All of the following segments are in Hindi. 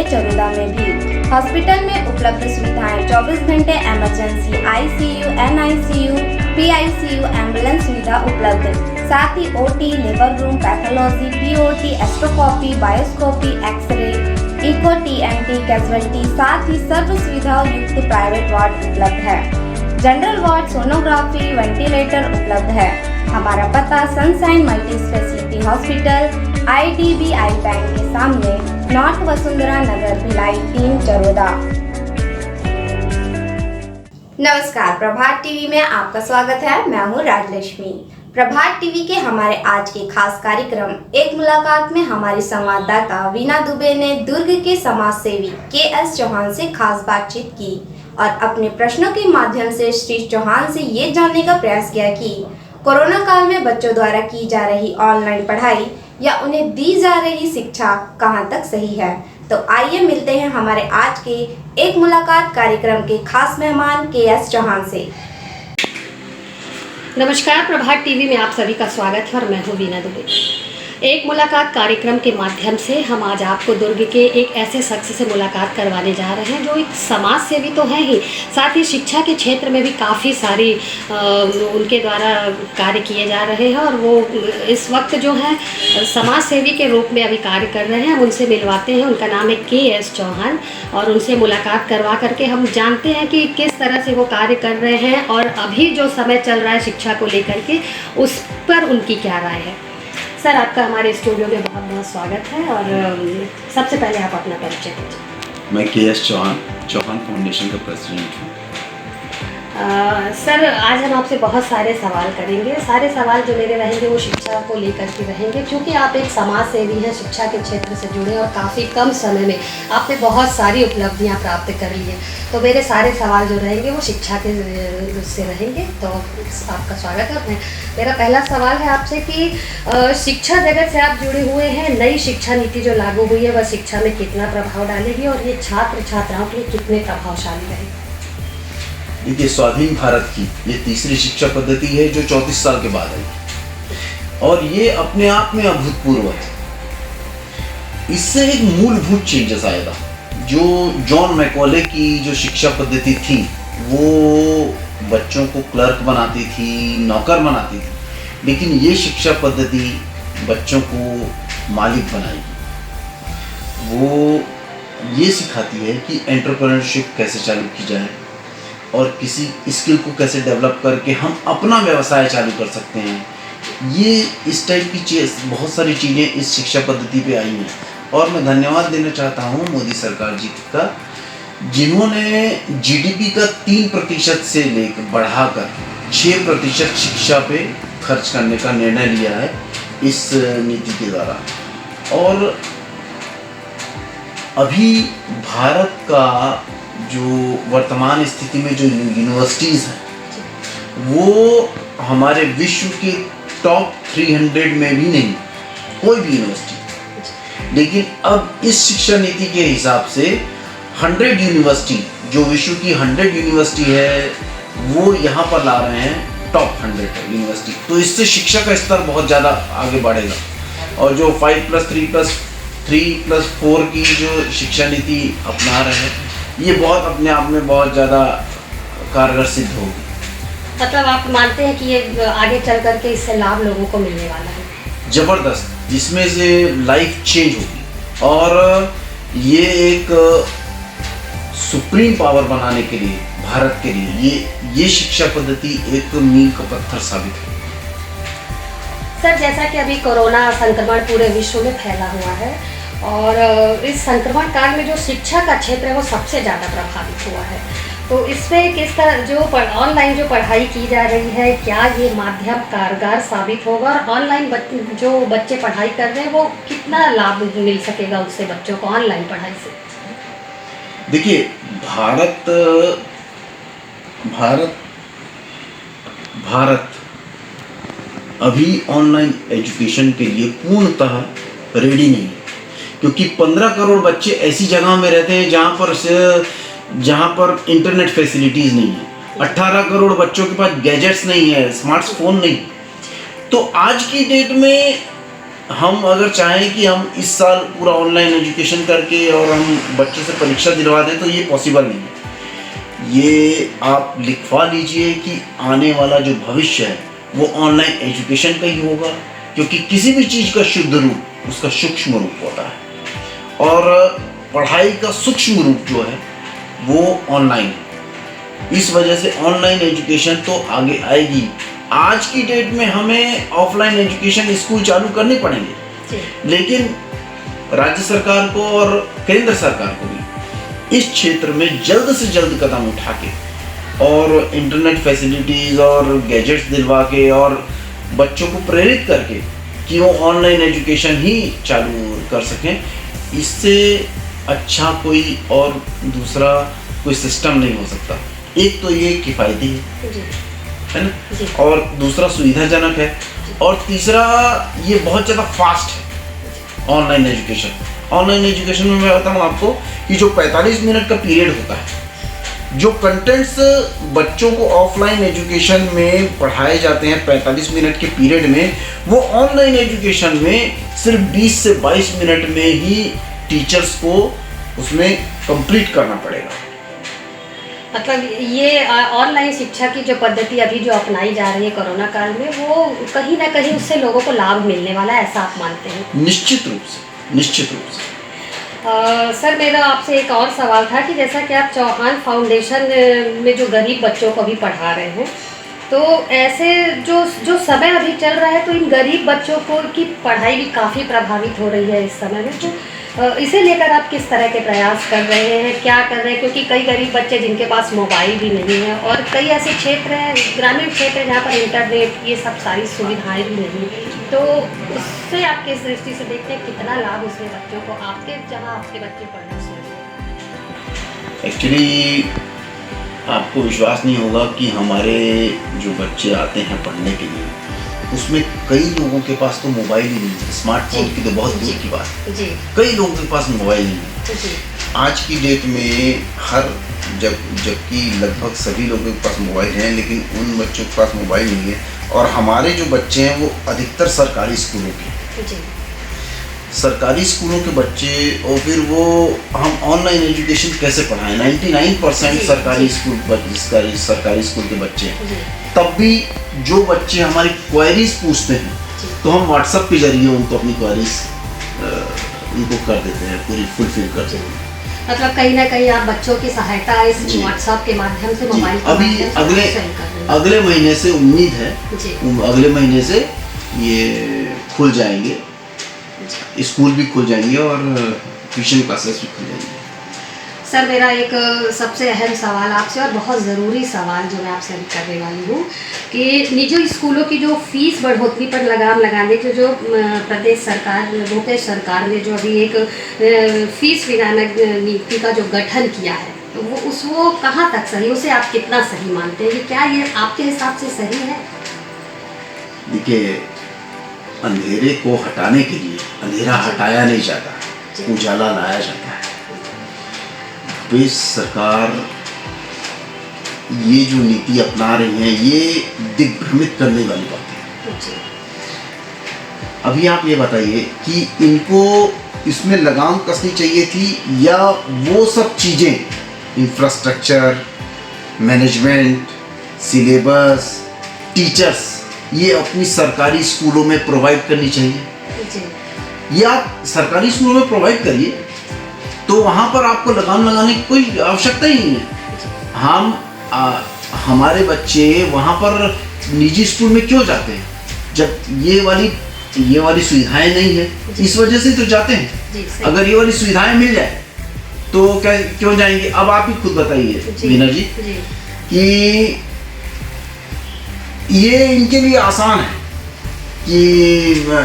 चरोदा में भी। हॉस्पिटल में उपलब्ध सुविधाएं 24 घंटे emergency, ICU, NICU, PICU, ambulance सुविधा उपलब्ध। साथ ही OT, labour room, pathology, POT, एस्ट्रोस्कोपी, बायोस्कोपी, एक्सरे, इको, टीएमटी, कैजुअलिटी, साथ ही सर्व सुविधाओं युक्त प्राइवेट वार्ड उपलब्ध है। जनरल वार्ड, सोनोग्राफी, वेंटिलेटर उपलब्ध है। हमारा पता sunshine multi speciality hospital, IDBI bank के सामने, नॉर्थ वसुंधरा नगर, भिलाई 3, चरोदा। नमस्कार, प्रभात टीवी में आपका स्वागत है। मैं हूँ राजलक्ष्मी। प्रभात टीवी के हमारे आज के खास कार्यक्रम एक मुलाकात में हमारी संवाददाता वीना दुबे ने दुर्ग के समाज सेवी KS चौहान से खास बातचीत की और अपने प्रश्नों के माध्यम से श्री चौहान से ये जानने का प्रयास किया कि कोरोना काल में बच्चों द्वारा की जा रही ऑनलाइन पढ़ाई या उन्हें दी जा रही शिक्षा कहां तक सही है। तो आइए मिलते हैं हमारे आज के एक मुलाकात कार्यक्रम के खास मेहमान KS चौहान से। नमस्कार, प्रभात टीवी में आप सभी का स्वागत है और मैं हूँ वीना दुबे। एक मुलाकात कार्यक्रम के माध्यम से हम आज आपको दुर्ग के एक ऐसे शख्स से मुलाकात करवाने जा रहे हैं जो एक समाज सेवी तो है ही, साथ ही शिक्षा के क्षेत्र में भी काफ़ी सारी उनके द्वारा कार्य किए जा रहे हैं और वो इस वक्त जो है समाज सेवी के रूप में अभी कार्य कर रहे हैं। हम उनसे मिलवाते हैं। उनका नाम है KS चौहान और उनसे मुलाकात करवा करके हम जानते हैं कि किस तरह से वो कार्य कर रहे हैं और अभी जो समय चल रहा है शिक्षा को लेकर के उस पर उनकी क्या राय है। सर, आपका हमारे स्टूडियो में बहुत बहुत स्वागत है और सबसे पहले आप अपना परिचय दीजिए। मैं KS चौहान फाउंडेशन का प्रेसिडेंट हूँ। सर, आज हम आपसे बहुत सारे सवाल करेंगे। सारे सवाल जो मेरे रहेंगे वो शिक्षा को लेकर के रहेंगे, क्योंकि आप एक समाज सेवी हैं, शिक्षा के क्षेत्र से जुड़े और काफ़ी कम समय में आपने बहुत सारी उपलब्धियां प्राप्त कर ली हैं। तो मेरे सारे सवाल जो रहेंगे वो शिक्षा के से रहेंगे। तो आपका स्वागत है। मेरा पहला सवाल है आपसे कि शिक्षा जगत से आप जुड़े हुए हैं। नई शिक्षा नीति जो लागू हुई है वह शिक्षा में कितना प्रभाव डालेगी और ये छात्र छात्राओं के लिए कितने प्रभावशाली रहेगी? देखिए, स्वाधीन भारत की ये तीसरी शिक्षा पद्धति है जो 34 साल के बाद आई और ये अपने आप में अभूतपूर्व है। इससे एक मूलभूत चेंजेस आएगा। जो जॉन मैकॉले की जो शिक्षा पद्धति थी वो बच्चों को क्लर्क बनाती थी, नौकर बनाती थी, लेकिन ये शिक्षा पद्धति बच्चों को मालिक बनाएगी। वो ये सिखाती है कि एंटरप्रेन्योरशिप कैसे चालू की जाए और किसी स्किल को कैसे डेवलप करके हम अपना व्यवसाय चालू कर सकते हैं। ये इस टाइप की बहुत सारी चीज़ें इस शिक्षा पद्धति पे आई हैं और मैं धन्यवाद देना चाहता हूँ मोदी सरकार जी का, जिन्होंने GDP का 3% से लेकर बढ़ाकर 6% शिक्षा पे खर्च करने का निर्णय लिया है इस नीति के द्वारा। और अभी भारत का जो वर्तमान स्थिति में जो यूनिवर्सिटीज़ हैं वो हमारे विश्व के टॉप 300 में भी नहीं, कोई भी यूनिवर्सिटी। लेकिन अब इस शिक्षा नीति के हिसाब से 100 यूनिवर्सिटी, जो विश्व की 100 यूनिवर्सिटी है, वो यहाँ पर ला रहे हैं टॉप 100 यूनिवर्सिटी। तो इससे शिक्षा का स्तर बहुत ज़्यादा आगे बढ़ेगा और जो 5+3+3+4 की जो शिक्षा नीति अपना रहे हैं ये बहुत अपने आप में बहुत ज़्यादा कारगर सिद्ध होगी। मतलब आप मानते हैं कि ये आगे चल करके इससे लाभ लोगों को मिलने वाला है? ज़बरदस्त, जिसमें से लाइफ चेंज होगी और ये एक सुप्रीम पावर बनाने के लिए भारत के लिए ये शिक्षा पद्धति एक मील का पत्थर साबित है। सर, जैसा कि अभी कोरोना संक्रमण पूरे विश्व में फैला हुआ है और इस संक्रमण काल में जो शिक्षा का क्षेत्र है वो सबसे ज़्यादा प्रभावित हुआ है, तो इसमें किस तरह जो ऑनलाइन जो पढ़ाई की जा रही है, क्या ये माध्यम कारगर साबित होगा और ऑनलाइन जो बच्चे पढ़ाई कर रहे हैं वो कितना लाभ मिल सकेगा उससे बच्चों को ऑनलाइन पढ़ाई से? देखिए, भारत अभी ऑनलाइन एजुकेशन के लिए पूर्णतः रेडी नहीं है, क्योंकि 15 करोड़ बच्चे ऐसी जगह में रहते हैं जहाँ पर इंटरनेट फैसिलिटीज़ नहीं है। 18 करोड़ बच्चों के पास गैजेट्स नहीं है, स्मार्टफोन नहीं। तो आज की डेट में हम अगर चाहें कि हम इस साल पूरा ऑनलाइन एजुकेशन करके और हम बच्चे से परीक्षा दिलवा दें तो ये पॉसिबल नहीं है। ये आप लिखवा लीजिए कि आने वाला जो भविष्य है वो ऑनलाइन एजुकेशन का ही होगा, क्योंकि किसी भी चीज़ का शुद्ध रूप उसका सूक्ष्म रूप होता है और पढ़ाई का सूक्ष्म रूप जो है वो ऑनलाइन है। इस वजह से ऑनलाइन एजुकेशन तो आगे आएगी। आज की डेट में हमें ऑफलाइन एजुकेशन स्कूल चालू करने पड़ेंगे, लेकिन राज्य सरकार को और केंद्र सरकार को भी इस क्षेत्र में जल्द से जल्द कदम उठा के और इंटरनेट फैसिलिटीज़ और गैजेट्स दिलवा के और बच्चों को प्रेरित करके कि वो ऑनलाइन एजुकेशन ही चालू कर सकें, इससे अच्छा कोई और दूसरा कोई सिस्टम नहीं हो सकता। एक तो ये किफ़ायती है ना, और दूसरा सुविधाजनक है, और तीसरा ये बहुत ज़्यादा फास्ट है ऑनलाइन एजुकेशन। ऑनलाइन एजुकेशन में मैं बताऊँ आपको कि जो 45 मिनट का पीरियड होता है, जो कंटेंट्स बच्चों को ऑफलाइन एजुकेशन में पढ़ाए जाते हैं 45 मिनट के पीरियड में, वो ऑनलाइन एजुकेशन में सिर्फ 20 से 22 मिनट में ही टीचर्स को उसमें कंप्लीट करना पड़ेगा। मतलब ये ऑनलाइन शिक्षा की जो पद्धति अभी जो अपनाई जा रही है कोरोना काल में, वो कहीं ना कहीं उससे लोगों को लाभ मिलने वाला है, ऐसा आप मानते हैं? निश्चित रूप से, निश्चित रूप से। सर, मेरा आपसे एक और सवाल था कि जैसा कि आप चौहान फाउंडेशन में जो गरीब बच्चों को भी पढ़ा रहे हैं, तो ऐसे जो समय अभी चल रहा है तो इन गरीब बच्चों को की पढ़ाई भी काफ़ी प्रभावित हो रही है इस समय में, तो इसे लेकर आप किस तरह के प्रयास कर रहे हैं, क्या कर रहे हैं? क्योंकि कई गरीब बच्चे जिनके पास मोबाइल भी नहीं है और कई ऐसे क्षेत्र हैं, ग्रामीण क्षेत्र हैं, जहाँ पर इंटरनेट ये सब सारी सुविधाएं भी नहीं, तो उससे आप किस दृष्टि से देखते हैं, कितना लाभ उसमें बच्चों को आपके जहाँ आपके बच्चे पढ़ना चाहिए? एक्चुअली आपको विश्वास नहीं होगा कि हमारे जो बच्चे आते हैं पढ़ने के लिए, उसमें कई लोगों के पास तो मोबाइल ही नहीं है। स्मार्टफोन की तो बहुत दूर की बात है, कई लोगों के पास मोबाइल नहीं है आज की डेट में। जबकि लगभग सभी लोगों के पास मोबाइल हैं, लेकिन उन बच्चों के पास मोबाइल नहीं है। और हमारे जो बच्चे हैं वो अधिकतर सरकारी स्कूलों के, सरकारी स्कूलों के बच्चे, और फिर वो हम ऑनलाइन एजुकेशन कैसे पढ़ाएं? 99% सरकारी स्कूल के बच्चे हैं। तब भी जो बच्चे हमारी क्वेरीज पूछते हैं तो हम व्हाट्सएप के जरिए उनको अपनी क्वेरीज उनको कर देते हैं, पूरी फुलफिल कर देते हैं। मतलब कहीं ना कहीं आप बच्चों की सहायता इस व्हाट्सएप के माध्यम से, मोबाइल के अभी अगले महीने से उम्मीद है, अगले महीने से ये खुल जाएंगे, स्कूल भी खुल जाएंगे और ट्यूशन क्लासेस भी खुल जाएंगे। सर, मेरा एक सबसे अहम सवाल आपसे, और बहुत ज़रूरी सवाल जो मैं आपसे अभी करने वाली हूँ, कि निजी स्कूलों की जो फीस बढ़ोतरी पर लगाम लगाने के जो प्रदेश सरकार, भूपेश सरकार ने जो अभी एक फीस विनियमन नीति का जो गठन किया है, तो वो कहाँ तक सही, उसे आप कितना सही मानते हैं? क्या ये आपके हिसाब से सही है? देखिए, अंधेरे को हटाने के लिए अंधेरा हटाया नहीं जाता, उजाला लाया जाता है। भूपेश सरकार ये जो नीति अपना रही है, ये दिग्भ्रमित करने वाली बात है। अभी आप ये बताइए कि इनको इसमें लगाम कसनी चाहिए थी, या वो सब चीज़ें, इंफ्रास्ट्रक्चर, मैनेजमेंट, सिलेबस, टीचर्स, ये अपनी सरकारी स्कूलों में प्रोवाइड करनी चाहिए। या सरकारी स्कूलों में प्रोवाइड करिए, तो वहाँ पर आपको लगाम लगाने की कोई आवश्यकता ही नहीं है। हमारे बच्चे वहाँ पर निजी स्कूल में क्यों जाते हैं? जब ये वाली सुविधाएं नहीं है, इस वजह से तो जाते हैं। अगर ये वाली सुविधाएं मिल जाए तो क्या क्यों जाएंगे? अब आप ही खुद बताइए वीना जी कि ये इनके लिए आसान है कि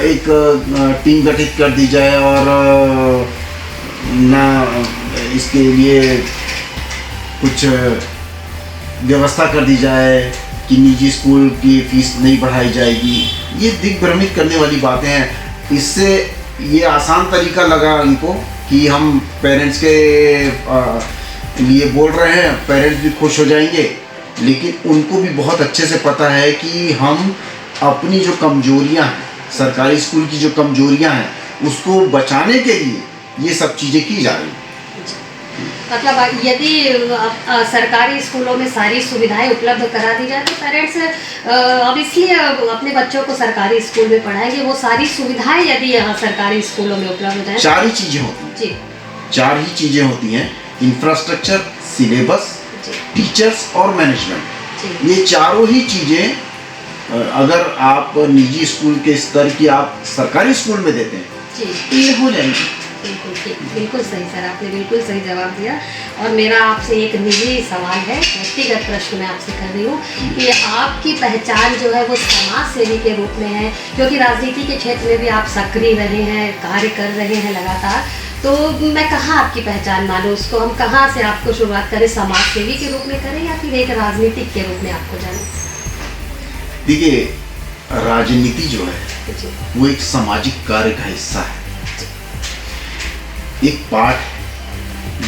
एक टीम गठित कर दी जाए और ना इसके लिए कुछ व्यवस्था कर दी जाए कि निजी स्कूल की फीस नहीं बढ़ाई जाएगी। ये दिग्भ्रमित करने वाली बातें हैं। इससे ये आसान तरीका लगा इनको कि हम पेरेंट्स के लिए बोल रहे हैं, पेरेंट्स भी खुश हो जाएंगे, लेकिन उनको भी बहुत अच्छे से पता है कि हम अपनी जो कमजोरियां हैं सरकारी स्कूल की जो कमजोरियां हैं उसको बचाने के लिए ये सब चीज़ें की जा रही हैं। मतलब यदि सरकारी स्कूलों में सारी सुविधाएं उपलब्ध करा दी जाए तो पेरेंट्स अब इसलिए अपने बच्चों को सरकारी स्कूल में पढ़ाएंगे। वो सारी सुविधाएं यदि यहाँ सरकारी स्कूलों में उपलब्ध हो जाए। चार ही चीज़ें होती हैं जी, चार ही चीज़ें होती हैं, इंफ्रास्ट्रक्चर, सिलेबस, टीचर्स और मैनेजमेंट। ये चारों ही चीज़ें अगर आप निजी स्कूल के स्तर की आप सरकारी स्कूल में देते हैं तो ये हो जाएगी। बिल्कुल ठीक, बिल्कुल सही सर, आपने बिल्कुल सही जवाब दिया। और मेरा आपसे एक निजी सवाल है, व्यक्तिगत प्रश्न मैं आपसे कर रही हूँ कि आपकी पहचान जो है वो समाज सेवी के रूप में है, क्योंकि राजनीति के क्षेत्र में भी आप सक्रिय रहे हैं, कार्य कर रहे हैं लगातार। तो मैं कहाँ आपकी पहचान मानूँ, उसको हम कहाँ से आपको शुरुआत करें, समाज सेवी के रूप में करें या फिर एक राजनीतिक के रूप में आपको जानें? देखिए, राजनीति जो है वो एक सामाजिक कार्य का हिस्सा है, एक पार्ट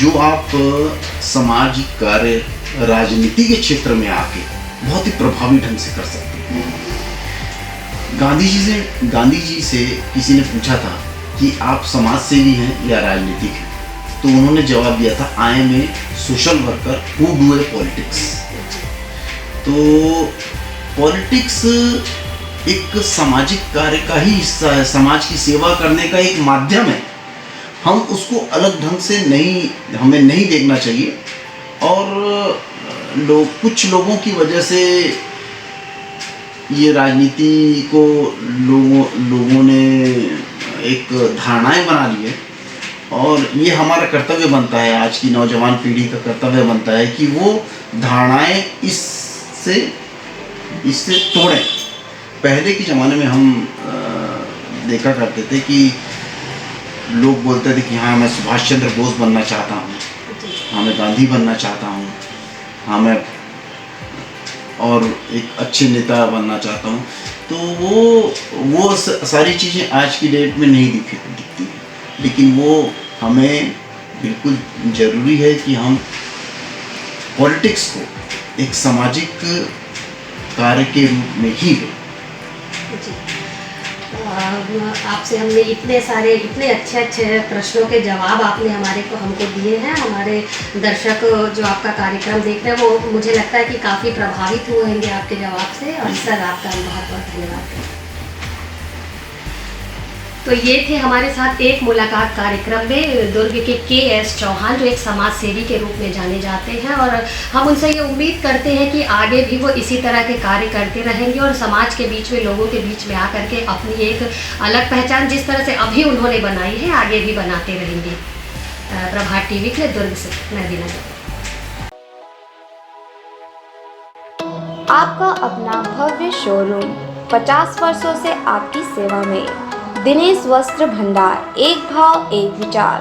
जो आप सामाजिक कार्य राजनीति के क्षेत्र में आके बहुत ही प्रभावी ढंग से कर सकते हैं। गांधी जी से किसी ने पूछा था कि आप समाज सेवी हैं या राजनीतिक हैं, तो उन्होंने जवाब दिया था, I am a social worker who do a politics. तो पॉलिटिक्स एक सामाजिक कार्य का ही हिस्सा है, समाज की सेवा करने का एक माध्यम है। हम उसको अलग ढंग से हमें नहीं देखना चाहिए। और कुछ लोगों की वजह से ये राजनीति को लोगों ने एक धारणाएं बना ली है, और ये हमारा कर्तव्य बनता है, आज की नौजवान पीढ़ी का कर्तव्य बनता है कि वो धारणाएं इससे तोड़ें। पहले के ज़माने में हम देखा करते थे कि लोग बोलते थे कि हाँ, मैं सुभाष चंद्र बोस बनना चाहता हूँ, हाँ मैं गांधी बनना चाहता हूँ, हाँ मैं और एक अच्छे नेता बनना चाहता हूँ। तो वो सारी चीज़ें आज की डेट में नहीं दिखती हैं, लेकिन वो हमें बिल्कुल ज़रूरी है कि हम पॉलिटिक्स को एक सामाजिक कार्य के रूप में ही लें। आपसे हमने इतने अच्छे प्रश्नों के जवाब आपने हमको दिए हैं। हमारे दर्शक जो आपका कार्यक्रम देख रहे हैं वो मुझे लगता है कि काफ़ी प्रभावित हुए होंगे आपके जवाब से, और सर आपका बहुत बहुत धन्यवाद। तो ये थे हमारे साथ एक मुलाकात कार्यक्रम में दुर्ग के के.एस. चौहान, जो एक समाज सेवी के रूप में जाने जाते हैं, और हम उनसे ये उम्मीद करते हैं कि आगे भी वो इसी तरह के कार्य करते रहेंगे और समाज के बीच में, लोगों के बीच में आकर के अपनी एक अलग पहचान जिस तरह से अभी उन्होंने बनाई है आगे भी बनाते रहेंगे। प्रभात टीवी के लिए दुर्ग से मैं बीना दुबे। आपका अपना भव्य शोरूम 50 वर्षों से आपकी सेवा में। दिनेश वस्त्र भंडार, एक भाव एक विचार।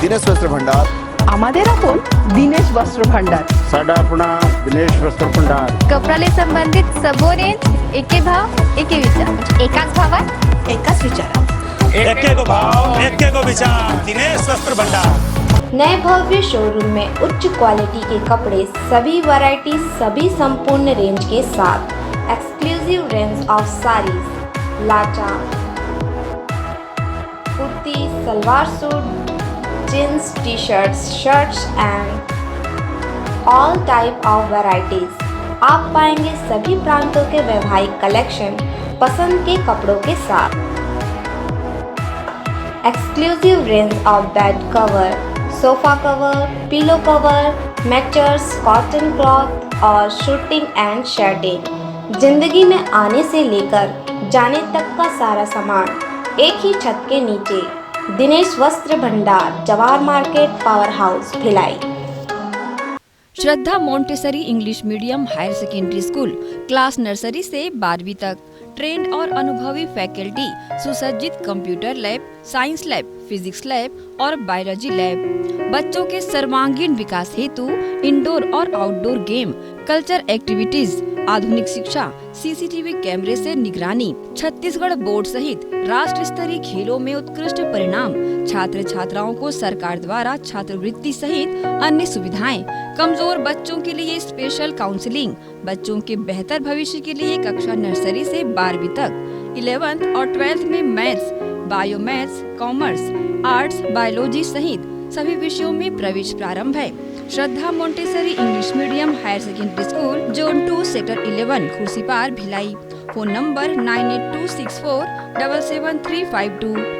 दिनेश वस्त्र भंडार আমাদের আপন दिनेश वस्त्र भंडार। साडा अपना दिनेश वस्त्र भंडार। कपड्याला संबंधित सर्व रेंज एके भाव एके विचार, एकाच भावात एकाच विचारात, एके को भाव एके को विचार। दिनेश वस्त्र भंडार। नए भव्य शोरूम में उच्च क्वालिटी के कपड़े, सभी वैरायटी, सभी संपूर्ण रेंज के साथ। Exclusive range of saris, lachha, kurti, salwar suit, jeans, T shirts, shirts and all type of varieties. आप पाएंगे सभी प्रांतों के वैवाहिक कलेक्शन पसंद के कपड़ों के साथ। Exclusive range of bed cover, sofa cover, pillow cover, matures, cotton cloth और शूटिंग एंड शर्टिंग। जिंदगी में आने से लेकर जाने तक का सारा सामान एक ही छत के नीचे। दिनेश वस्त्र भंडार, Jawahar market, power house, Bhilai. Shraddha Montessori English medium higher secondary school, class nursery से 12वीं तक। ट्रेंड और अनुभवी फैकल्टी, सुसज्जित computer lab, science lab, physics lab और बायोलॉजी लैब। बच्चों के सर्वांगीण विकास हेतु इंडोर और आउटडोर गेम, कल्चर एक्टिविटीज, आधुनिक शिक्षा, सीसीटीवी कैमरे से निगरानी, छत्तीसगढ़ बोर्ड सहित राष्ट्र स्तरीय खेलों में उत्कृष्ट परिणाम, छात्र छात्राओं को सरकार द्वारा छात्रवृत्ति सहित अन्य सुविधाएं, कमजोर बच्चों के लिए स्पेशल काउंसलिंग, बच्चों के बेहतर भविष्य के लिए कक्षा नर्सरी से 12वीं तक, 11th और 12th में maths, bio maths, commerce, arts, biology सहित सभी विषयों में प्रवेश प्रारंभ है। Shraddha Montessori English medium higher secondary school, zone 2, sector 11, Khursipar, Bhilai. Phone number 9826477352।